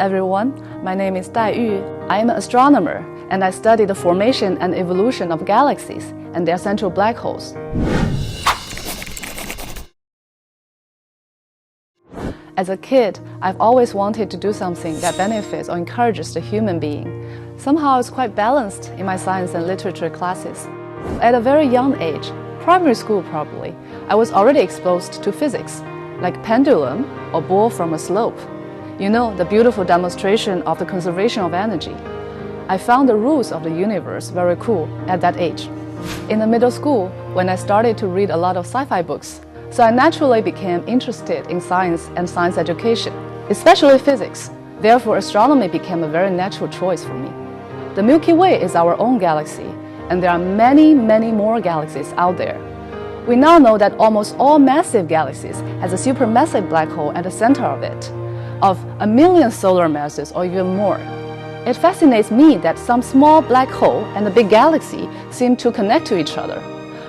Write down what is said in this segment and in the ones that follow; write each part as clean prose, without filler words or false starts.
everyone, my name is Dai Y. I am an astronomer and I study the formation and evolution of galaxies and their central black holes. As a kid, I've always wanted to do something that benefits or encourages the human being. Somehow I was quite balanced in my science and literature classes. At a very young age, primary school probably, I was already exposed to physics, like pendulum or ball from a slope. You know, the beautiful demonstration of the conservation of energy. I found the rules of the universe very cool at that age. In the middle school, when I started to read a lot of sci-fi books, so I naturally became interested in science and science education, especially physics. Therefore, astronomy became a very natural choice for me. The Milky Way is our own galaxy, and there are many, many more galaxies out there. We now know that almost all massive galaxies has a supermassive black hole at the center of it, of 1 million solar masses or even more. It fascinates me that some small black hole and a big galaxy seem to connect to each other.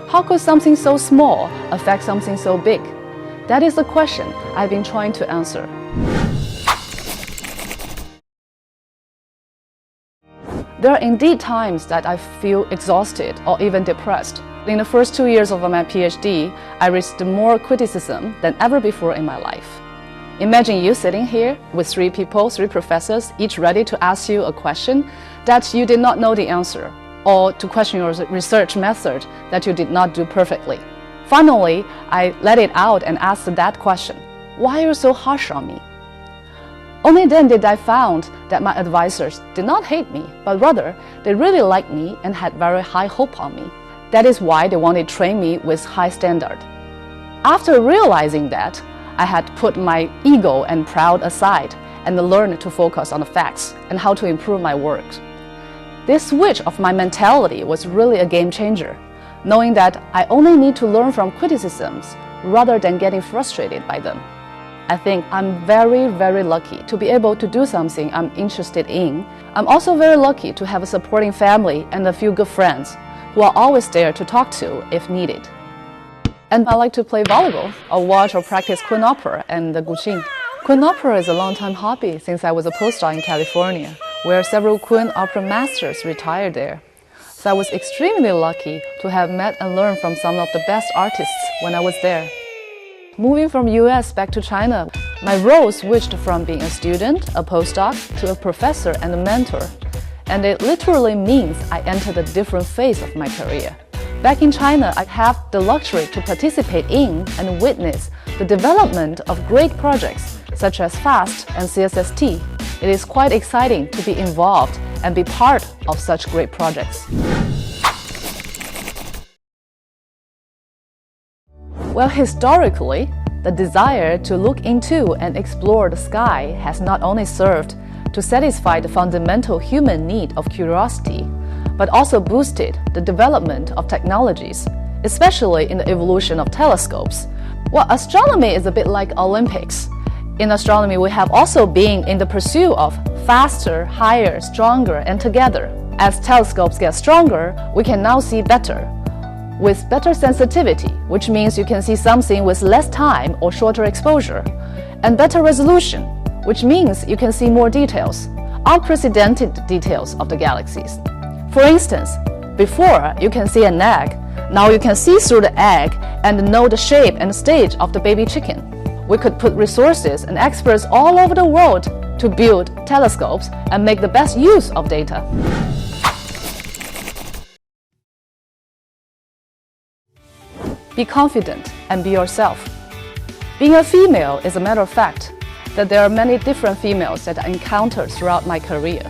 How could something so small affect something so big? That is the question I've been trying to answer. There are indeed times that I feel exhausted or even depressed. In the first 2 years of my PhD, I received more criticism than ever before in my life. Imagine you sitting here with 3 people, 3 professors, each ready to ask you a question that you did not know the answer, or to question your research method that you did not do perfectly. Finally, I let it out and asked that question: why are you so harsh on me? Only then did I find that my advisors did not hate me, but rather they really liked me and had very high hope on me. That is why they wanted to train me with high standard. After realizing that, I had put my ego and pride aside and learned to focus on the facts and how to improve my work. This switch of my mentality was really a game changer, knowing that I only need to learn from criticisms rather than getting frustrated by them. I think I'm very, very lucky to be able to do something I'm interested in. I'm also very lucky to have a supporting family and a few good friends who are always there to talk to if needed. And I like to play volleyball or watch or practice Queen opera and the Guqin. Queen opera is a long-time hobby since I was a postdoc in California, where several Queen opera masters retired there. So I was extremely lucky to have met and learned from some of the best artists when I was there. Moving from US back to China, my role switched from being a student, a postdoc, to a professor and a mentor. And it literally means I entered a different phase of my career. Back in China, I have the luxury to participate in and witness the development of great projects such as FAST and CSST. It is quite exciting to be involved and be part of such great projects. Well, historically, the desire to look into and explore the sky has not only served to satisfy the fundamental human need of curiosity, but also boosted the development of technologies, especially in the evolution of telescopes. Well, astronomy is a bit like Olympics. In astronomy, we have also been in the pursuit of faster, higher, stronger, and together. As telescopes get stronger, we can now see better, with better sensitivity, which means you can see something with less time or shorter exposure, and better resolution, which means you can see more details, unprecedented details of the galaxies. For instance, before you can see an egg, now you can see through the egg and know the shape and stage of the baby chicken. We could put resources and experts all over the world to build telescopes and make the best use of data. Be confident and be yourself. Being a female is a matter of fact that there are many different females that I encountered throughout my career,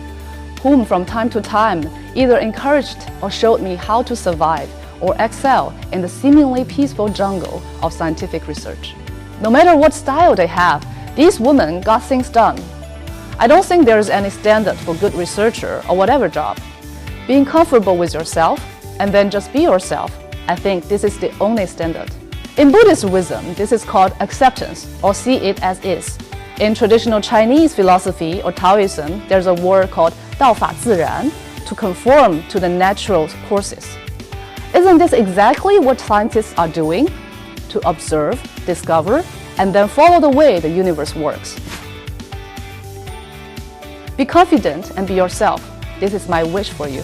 whom from time to time either encouraged or showed me how to survive or excel in the seemingly peaceful jungle of scientific research. No matter what style they have, these women got things done. I don't think there is any standard for good researcher or whatever job. Being comfortable with yourself and then just be yourself, I think this is the only standard. In Buddhist wisdom, this is called acceptance, or see it as is. In traditional Chinese philosophy or Taoism, there's a word called 道法自然, to conform to the natural courses. Isn't this exactly what scientists are doing? To observe, discover, and then follow the way the universe works. Be confident and be yourself. This is my wish for you.